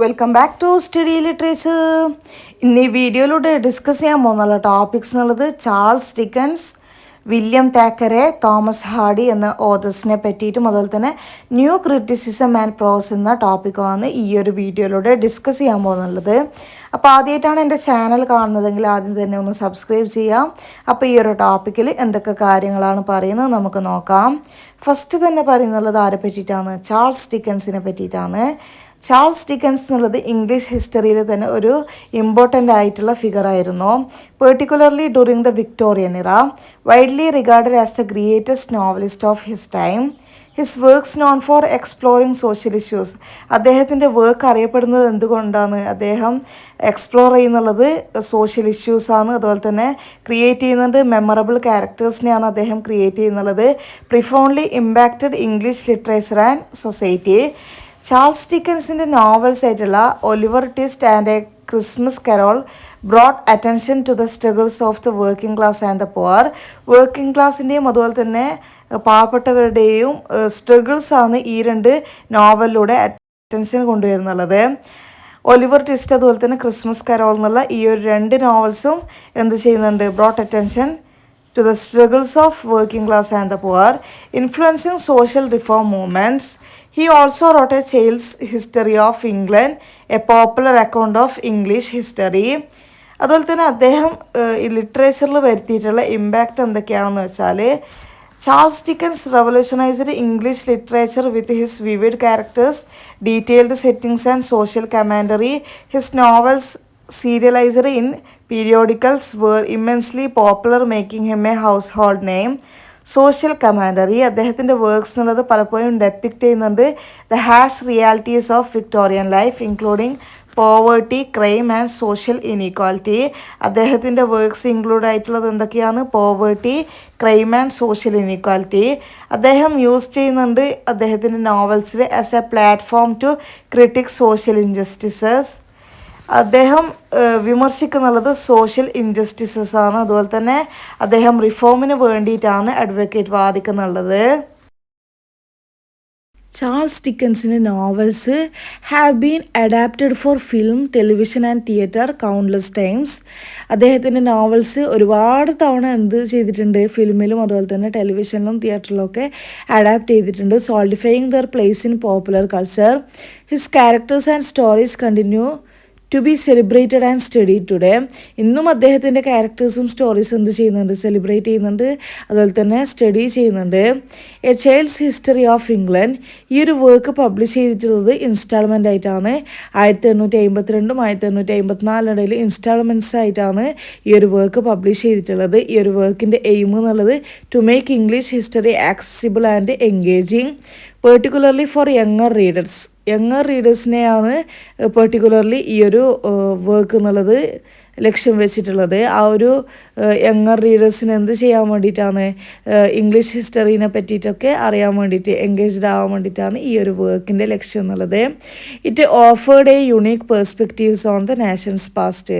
Welcome back to study literature. ഇന്ന് ഈ വീഡിയോയിലൂടെ ഡിസ്കസ് ചെയ്യാൻ പോകുന്ന ടോപ്പിക്സ് എന്നുള്ളത് Charles Dickens, William Thackeray, Thomas Hardy എന്ന ഓതേഴ്സിനെ പറ്റിയിട്ടും അതുപോലെ തന്നെ ന്യൂ ക്രിറ്റിസിസം ആൻഡ് പ്രോസ് എന്ന ടോപ്പിക്കുമാണ് ഈ ഒരു വീഡിയോയിലൂടെ ഡിസ്കസ് ചെയ്യാൻ പോകുന്നുള്ളത്. അപ്പോൾ ആദ്യമായിട്ടാണ് എൻ്റെ ചാനൽ കാണുന്നതെങ്കിൽ ആദ്യം തന്നെ ഒന്ന് സബ്സ്ക്രൈബ് ചെയ്യാം. അപ്പോൾ ഈ ഒരു ടോപ്പിക്കിൽ എന്തൊക്കെ കാര്യങ്ങളാണ് പറയുന്നത് നമുക്ക് നോക്കാം. ഫസ്റ്റ് തന്നെ പറയുന്നുള്ളത് ആരെ പറ്റിയിട്ടാണ്? ചാൾസ് ഡിക്കൻസിനെ പറ്റിയിട്ടാണ്. ചാൾസ് ഡിക്കൻസ് എന്നുള്ളത് ഇംഗ്ലീഷ് ഹിസ്റ്ററിയിൽ തന്നെ ഒരു ഇമ്പോർട്ടൻ്റ് ആയിട്ടുള്ള ഫിഗർ ആയിരുന്നു. പെർട്ടിക്കുലർലി ഡ്യൂറിങ് ദ വിക്ടോറിയൻ ഇറ, widely regarded as the greatest novelist of his time. His works known for exploring social issues. അദ്ദേഹത്തിൻ്റെ വർക്ക് അറിയപ്പെടുന്നത് എന്തുകൊണ്ടാണ്? അദ്ദേഹം എക്സ്പ്ലോർ ചെയ്യുന്നുള്ളത് സോഷ്യൽ ഇഷ്യൂസാണ്. അതുപോലെ തന്നെ ക്രിയേറ്റ് ചെയ്യുന്നത് മെമ്മറബിൾ ക്യാരക്ടേഴ്സിനെയാണ് അദ്ദേഹം ക്രിയേറ്റ് ചെയ്യുന്നുള്ളത്. Profoundly impacted English literature and society. Charles ഡിക്കൻസിൻ്റെ നോവൽസ് ആയിട്ടുള്ള Oliver Twist and a Christmas Carol brought attention to the struggles of the working class and the poor. Working ക്ലാസിൻ്റെയും അതുപോലെ തന്നെ പാവപ്പെട്ടവരുടെയും സ്ട്രഗിൾസാണ് ഈ രണ്ട് നോവലിലൂടെ അറ്റൻഷൻ കൊണ്ടുവരുന്നുള്ളത്. ഒലിവർ ട്വിസ്റ്റ് അതുപോലെ തന്നെ ക്രിസ്മസ് കരോൾ എന്നുള്ള ഈ ഒരു രണ്ട് നോവൽസും എന്ത് ചെയ്യുന്നുണ്ട്? Brought attention to the struggles of working class and the poor, influencing social reform movements. He also wrote a child's history of England, a popular account of English history. അതുപോലെ തന്നെ അദ്ദേഹം ഈ ലിറ്ററേച്ചറിൽ വരുത്തിയിട്ടുള്ള ഇമ്പാക്റ്റ് എന്തൊക്കെയാണെന്ന് വെച്ചാൽ, Charles Dickens revolutionised English literature with his vivid characters, detailed settings and social commentary. His novels serialized in periodicals were immensely popular, making him a household name. Social commentary. അദ്ദേഹത്തിൻ്റെ works എന്നുള്ളത് പലപ്പോഴും depict ചെയ്യുന്നുണ്ട് the harsh realities of Victorian life, including poverty, crime and social inequality. അദ്ദേഹത്തിൻ്റെ works include ആയിട്ടുള്ളത് എന്തൊക്കെയാണ്? Poverty, crime and social inequality. അദ്ദേഹം use ചെയ്യുന്നുണ്ട് അദ്ദേഹത്തിൻ്റെ നോവൽസിൽ as a platform to critique social injustices. അദ്ദേഹം വിമർശിക്കുന്നുള്ളത് സോഷ്യൽ ഇൻജസ്റ്റിസസ് ആണ്. അതുപോലെ തന്നെ അദ്ദേഹം റിഫോമിന് വേണ്ടിയിട്ടാണ് അഡ്വക്കേറ്റ് വാദിക്കുന്നുള്ളത്. ചാൾസ് ഡിക്കൻസിൻ്റെ novels have been adapted for film, television and theatre countless times. അദ്ദേഹത്തിൻ്റെ നോവൽസ് ഒരുപാട് തവണ എന്ത് ചെയ്തിട്ടുണ്ട്? ഫിലിമിലും അതുപോലെ തന്നെ ടെലിവിഷനിലും തിയേറ്ററിലും ഒക്കെ അഡാപ്റ്റ് ചെയ്തിട്ടുണ്ട്. Solidifying their place in popular culture. His characters and stories continue to be celebrated and study today. ഇന്നും അദ്ദേഹത്തിൻ്റെ ക്യാരക്ടേഴ്സും സ്റ്റോറീസും എന്ത് ചെയ്യുന്നുണ്ട്? സെലിബ്രേറ്റ് ചെയ്യുന്നുണ്ട്, അതുപോലെ തന്നെ സ്റ്റഡി ചെയ്യുന്നുണ്ട്. A child's history of England. ഈ ഒരു വർക്ക് പബ്ലിഷ് ചെയ്തിട്ടുള്ളത് ഇൻസ്റ്റാൾമെൻ്റ് ആയിട്ടാണ്. 1852 1854 ഇൻസ്റ്റാൾമെൻറ്റ്സ് ആയിട്ടാണ് ഈ ഒരു വർക്ക് പബ്ലിഷ് ചെയ്തിട്ടുള്ളത്. ഈ ഒരു വർക്കിൻ്റെ എയിം എന്നുള്ളത് to make English history accessible and engaging, particularly for younger readers. Younger റീഡേഴ്സിനെയാണ് പെർട്ടിക്കുലർലി ഈ ഒരു വർക്ക് എന്നുള്ളത് ലക്ഷ്യം വെച്ചിട്ടുള്ളത്. ആ ഒരു യങ്ങർ റീഡേഴ്സിന് എന്ത് ചെയ്യാൻ വേണ്ടിയിട്ടാണ്? ഇംഗ്ലീഷ് ഹിസ്റ്ററീനെ പറ്റിയിട്ടൊക്കെ അറിയാൻ വേണ്ടിയിട്ട്, എൻഗേജ്ഡ് ആവാൻ വേണ്ടിയിട്ടാണ് ഈ ഒരു വർക്കിൻ്റെ ലക്ഷ്യം എന്നുള്ളത്. It offered a unique perspectives on the nation's past.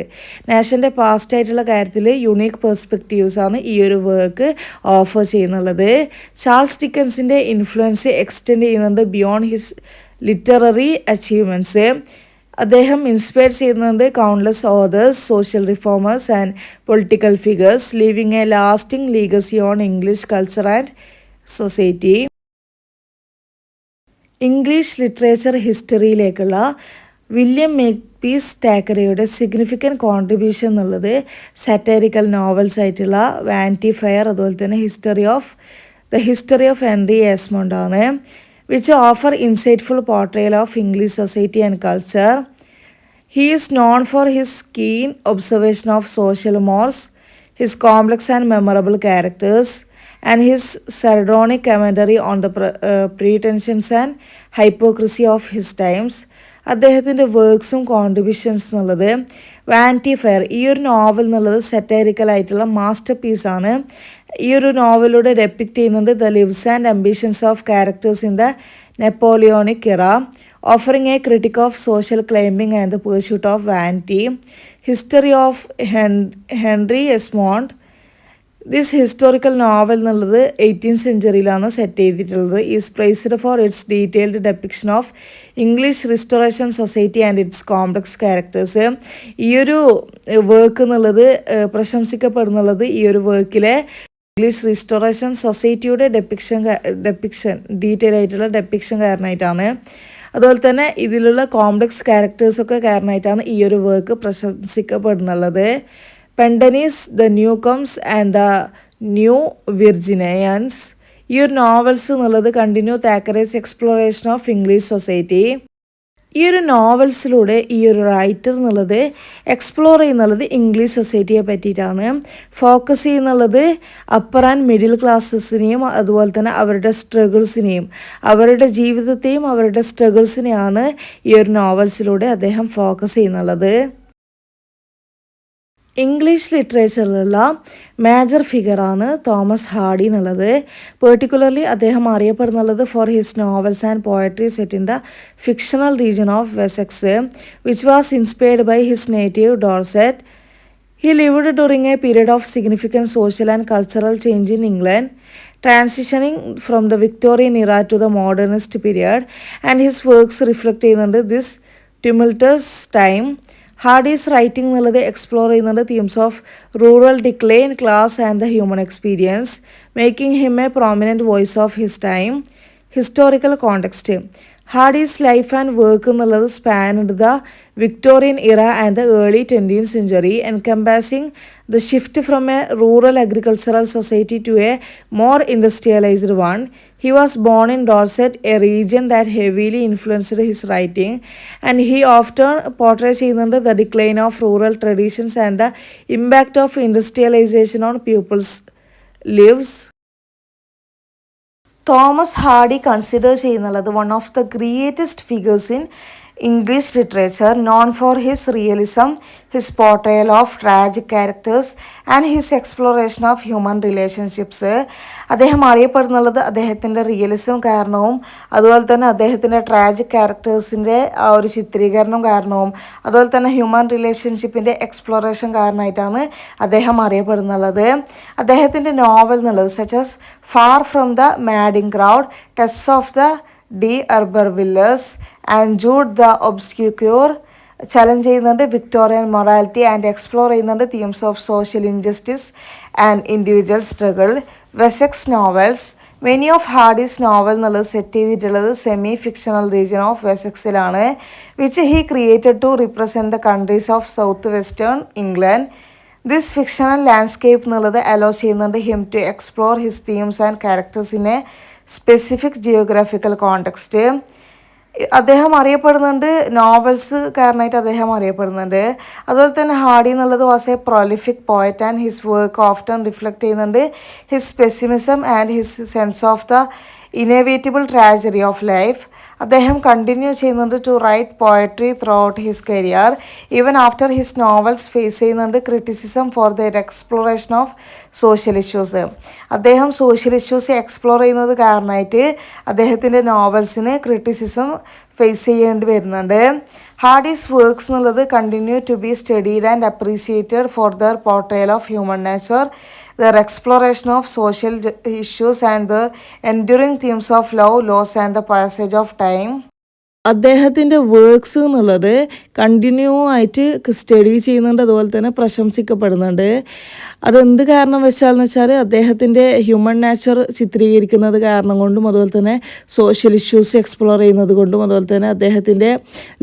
നാഷൻ്റെ പാസ്റ്റ് ആയിട്ടുള്ള കാര്യത്തിൽ യുണീക്ക് പെർസ്പെക്റ്റീവ്സാണ് ഈ ഒരു വർക്ക് ഓഫർ ചെയ്യുന്നുള്ളത്. ചാൾസ് ഡിക്കൻസിൻ്റെ ഇൻഫ്ലുവൻസ് എക്സ്റ്റെൻഡ് ചെയ്യുന്നുണ്ട് ബിയോണ്ട് ഹിസ് ലിറ്റററി അച്ചീവ്മെൻറ്റ്സ്. അദ്ദേഹം ഇൻസ്പയർ ചെയ്യുന്നുണ്ട് countless authors, social reformers and political figures, leaving a lasting legacy on English culture and society. English literature ഹിസ്റ്ററിയിലേക്കുള്ള വില്യം മേക്പീസ് താക്കറയുടെ സിഗ്നിഫിക്കൻറ്റ് കോൺട്രിബ്യൂഷൻ എന്നുള്ളത് satirical novels ആയിട്ടുള്ള Vanity Fair, അതുപോലെ തന്നെ history of Henry എസ്മോണ്ട് ആണ്, which offer insightful portrayal of English society and culture. He is known for his keen observation of social mores, his complex and memorable characters, and his sardonic commentary on the pretensions and hypocrisy of his times. അദ്ദേഹത്തിൻ്റെ വർക്ക്സും contributions എന്നുള്ളത് vanity fair, ഈ ഒരു novel എന്നുള്ളത് സെറ്റൈറിക്കൽ ആയിട്ടുള്ള master പീസാണ്. ഈ ഒരു നോവലിലൂടെ ഡെപ്പിക്റ്റ് ചെയ്യുന്നുണ്ട് the lives and ambitions of characters in the Napoleonic era, offering a critique of social climbing and the pursuit of vanity. History of Henry Esmond. This historical novel എന്നുള്ളത് 18th സെഞ്ച്വറിയിലാണ് set ചെയ്തിട്ടുള്ളത്. Is praised for its detailed depiction of English restoration society and its complex characters. ഈ ഒരു work എന്നുള്ളത് പ്രശംസിക്കപ്പെടുന്നുള്ളത് ഈ ഒരു വർക്കിലെ ഇംഗ്ലീഷ് റിസ്റ്റോറേഷൻ സൊസൈറ്റിയുടെ ഡെപ്പിക്ഷൻ ഡീറ്റെയിൽ ആയിട്ടുള്ള ഡെപ്പിക്ഷൻ കാരണമായിട്ടാണ്. അതുപോലെ തന്നെ ഇതിലുള്ള കോംപ്ലക്സ് ക്യാരക്ടേഴ്സൊക്കെ കാരണമായിട്ടാണ് ഈ ഒരു വർക്ക് പ്രശംസിക്കപ്പെടുന്നുള്ളത്. Pendennis, the Newcomes and the new Virginians. ഈ ഒരു നോവൽസ് എന്നുള്ളത് continue Thackeray's exploration of English society. ഈ ഒരു നോവൽസിലൂടെ ഈ ഒരു റൈറ്റർ എന്നുള്ളത് എക്സ്പ്ലോർ ചെയ്യുന്നുള്ളത് ഇംഗ്ലീഷ് സൊസൈറ്റിയെ പറ്റിയിട്ടാണ്. ഫോക്കസ് ചെയ്യുന്നുള്ളത് അപ്പർ ആൻഡ് മിഡിൽ ക്ലാസ്സസിനെയും അതുപോലെ തന്നെ അവരുടെ സ്ട്രഗിൾസിനെയും അവരുടെ ജീവിതത്തെയും അവരുടെ സ്ട്രഗിൾസിനെയാണ് ഈ ഒരു നോവൽസിലൂടെ അദ്ദേഹം ഫോക്കസ് ചെയ്യുന്നുള്ളത്. ഇംഗ്ലീഷ് ലിറ്ററേച്ചറിലുള്ള മേജർ ഫിഗറാണ് തോമസ് ഹാർഡി എന്നുള്ളത്. പെർട്ടിക്കുലർലി അദ്ദേഹം അറിയപ്പെടുന്നുള്ളത് for his novels and poetry set in the fictional region of Wessex which was inspired by his native Dorset. He lived during a period of significant social and cultural change in England, transitioning from the Victorian era to the modernist period, and his works reflect this tumultuous time. Hardy's writing എന്നുള്ളത് explore ചെയ്യുന്നുണ്ട് themes of rural decline, class and the human experience, making him a prominent voice of his time. Historical context. Hardy's life and work എന്നുള്ളത് spanned the Victorian era and the early 20th century, encompassing the shift from a rural agricultural society to a more industrialized one. He was born in Dorset, a region that heavily influenced his writing, and he often portrays the decline of rural traditions and the impact of industrialization on people's lives. Thomas Hardy consider ചെയ്യുന്നുള്ളത് one of the greatest figures in English literature, known for his realism, his portrayal of tragic characters and his exploration of human relationships. അദ്ദേഹം അറിയപ്പെടുന്നുള്ളത് അദ്ദേഹത്തിൻ്റെ realism കാരണവും അതുപോലെ തന്നെ അദ്ദേഹത്തിൻ്റെ tragic ക്യാരക്ടേഴ്സിൻ്റെ ആ ഒരു ചിത്രീകരണം കാരണവും അതുപോലെ തന്നെ ഹ്യൂമൻ റിലേഷൻഷിപ്പിൻ്റെ എക്സ്പ്ലോറേഷൻ കാരണമായിട്ടാണ് അദ്ദേഹം അറിയപ്പെടുന്നുള്ളത്. അദ്ദേഹത്തിൻ്റെ നോവൽ എന്നുള്ളത് such as far from the madding crowd, Tess of the d'Urbervilles and Jude the obscure challenge ചെയ്യുന്നുണ്ട് വിക്ടോറിയൻ മൊറാലിറ്റി ആൻഡ് എക്സ്പ്ലോർ ചെയ്യുന്നുണ്ട് themes of social injustice and individual struggle. Wessex novels. Many of Hardy's novel എന്നുള്ളത് set ചെയ്തിട്ടുള്ളത് semi fictional region of വെസെക്സിലാണ്, which he created to represent the countries of south western England. This fictional landscape എന്നുള്ളത് allow ചെയ്യുന്നുണ്ട് him to explore his themes and characters in A specific geographical context. അദ്ദേഹം അറിയപ്പെടുന്നുണ്ട് novels കാരണമായിട്ട് അദ്ദേഹം അറിയപ്പെടുന്നുണ്ട്. അതുപോലെ തന്നെ ഹാർഡി എന്നുള്ളത് was a prolific poet and his work often reflect ചെയ്യുന്നുണ്ട് his pessimism and his sense of the inevitable tragedy of life. അദ്ദേഹം കണ്ടിന്യൂ ചെയ്യുന്നുണ്ട് to write poetry throughout his career even after his novels face ചെയ്യുന്നുണ്ട് criticism for their exploration of social issues. അദ്ദേഹം social issues explore ചെയ്യുന്നത് കാരണമായിട്ട് അദ്ദേഹത്തിൻ്റെ നോവൽസിന് criticism face ചെയ്യേണ്ടി വരുന്നുണ്ട്. ഹാർഡീസ് വർക്ക്സ് എന്നുള്ളത് continue to be studied and appreciated four there portrayal of human nature, their exploration of social issues and the enduring themes of love, loss and the passage of time. അദ്ദേഹത്തിൻ്റെ works എന്നുള്ളത് continue ആയിട്ട് study ചെയ്യുന്നുണ്ട്, അതുപോലെ തന്നെ പ്രശംസിക്കപ്പെടുന്നുണ്ട്. അതെന്ത് കാരണം വെച്ചാലെന്ന് വെച്ചാൽ അദ്ദേഹത്തിൻ്റെ ഹ്യൂമൻ നേച്ചർ ചിത്രീകരിക്കുന്നത് കാരണം കൊണ്ടും അതുപോലെ തന്നെ സോഷ്യൽ ഇഷ്യൂസ് എക്സ്പ്ലോർ ചെയ്യുന്നത് കൊണ്ടും അതുപോലെ തന്നെ അദ്ദേഹത്തിൻ്റെ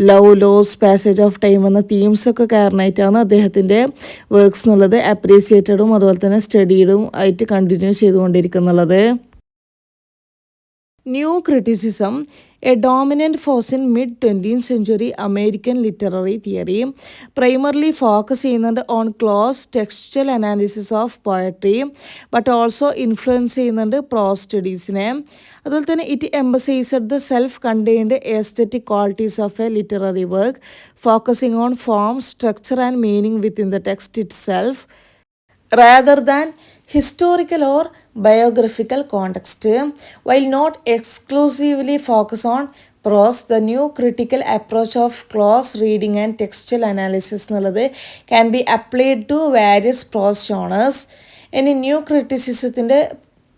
love, loss, passage of time എന്ന തീംസൊക്കെ കാരണമായിട്ടാണ് അദ്ദേഹത്തിൻ്റെ വർക്ക്സ് എന്നുള്ളത് അപ്രീസിയേറ്റഡും അതുപോലെ തന്നെ സ്റ്റഡീഡും ആയിട്ട് കണ്ടിന്യൂ ചെയ്തുകൊണ്ടിരിക്കുന്നുള്ളത്. New criticism, a dominant force in mid-20th century American literary theory, primarily focusing on close textual analysis of poetry, but also influencing prose studies. അതുപോലെ തന്നെ it emphasized the self-contained aesthetic qualities of a literary work, focusing on form, structure and meaning within the text itself, rather than historical or biographical context. While not exclusively focus on prose, the new critical approach of close reading and textual analysis can be applied to various prose genres, ഇനി new ക്രിറ്റിസിസത്തിൻ്റെ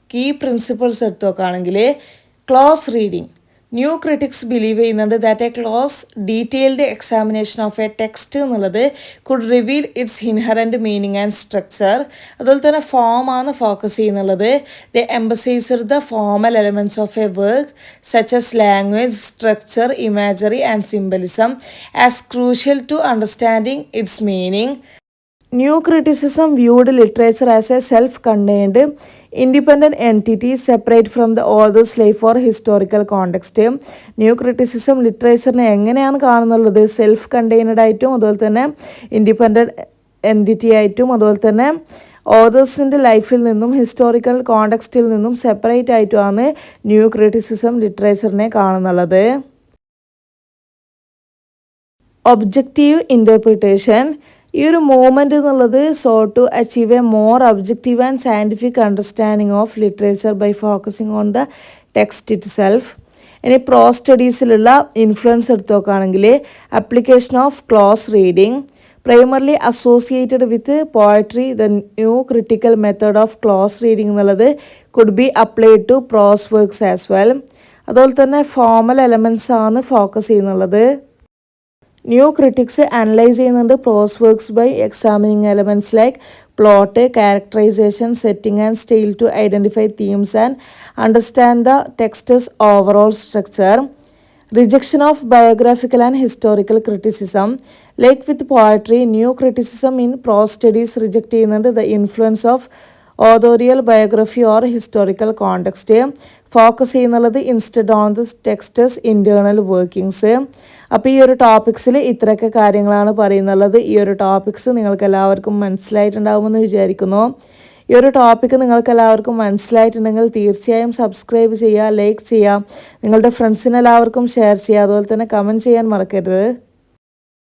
key principles എടുത്ത് നോക്കുകയാണെങ്കിൽ close reading. New critics believe ചെയ്യുന്നുണ്ട് that a close detailed examination of a text എന്നുള്ളത് could reveal its inherent meaning and structure. അതുപോലെ തന്നെ ഫോമാണ് focus ചെയ്യുന്നുള്ളത്. They emphasise the formal elements of a work such as language, structure, imagery and symbolism as crucial to understanding its meaning. New criticism viewed literature as a self-contained, independent entity separate from the author's life or historical context. New criticism ലിറ്ററേച്ചറിനെ എങ്ങനെയാണ് കാണുന്നുള്ളത്? Self contained ആയിട്ടും അതുപോലെ തന്നെ independent entity ആയിട്ടും അതുപോലെ തന്നെ ഓതേഴ്സിൻ്റെ ലൈഫിൽ നിന്നും ഹിസ്റ്റോറിക്കൽ കോണ്ടെക്സ്റ്റിൽ നിന്നും സെപ്പറേറ്റ് ആയിട്ടുമാണ് ന്യൂ ക്രിറ്റിസിസം ലിറ്ററേച്ചറിനെ കാണുന്നുള്ളത്. Objective interpretation. ഈ ഒരു മൂവ്മെൻറ്റ് എന്നുള്ളത് sought to achieve a more objective and scientific understanding of literature by focusing on the text itself. ഇനി പ്രോസ് സ്റ്റഡീസിലുള്ള ഇൻഫ്ലുവൻസ് എടുത്ത് നോക്കുകയാണെങ്കിൽ application of close reading primarily associated with poetry. The new critical method of close reading എന്നുള്ളത് could be applied to prose works as well. അതുപോലെ തന്നെ formal elements ആണ് focus ചെയ്യുന്നുള്ളത്. New critics analyse ചെയ്യുന്നുണ്ട് prose works by examining elements like plot, characterisation, setting and style to identify themes and understand the text's overall structure. Rejection of biographical and historical criticism. Like with poetry, new criticism in prose studies reject ചെയ്യുന്നുണ്ട് the influence of authorial biography or historical context. Focus ചെയ്യുന്നുള്ളത് instead on the text's internal workings. അപ്പോൾ ഈ ഒരു ടോപ്പിക്സിൽ ഇത്രയൊക്കെ കാര്യങ്ങളാണ് പറയുന്നുള്ളത്. ഈ ഒരു topics നിങ്ങൾക്ക് എല്ലാവർക്കും മനസ്സിലായിട്ടുണ്ടാകുമെന്ന് വിചാരിക്കുന്നു. ഈ ഒരു ടോപ്പിക്ക് നിങ്ങൾക്ക് എല്ലാവർക്കും മനസ്സിലായിട്ടുണ്ടെങ്കിൽ തീർച്ചയായും സബ്സ്ക്രൈബ് ചെയ്യുക, ലൈക്ക് ചെയ്യുക, നിങ്ങളുടെ ഫ്രണ്ട്സിനെല്ലാവർക്കും ഷെയർ ചെയ്യുക, അതുപോലെ തന്നെ കമൻറ്റ് ചെയ്യാൻ മറക്കരുത്.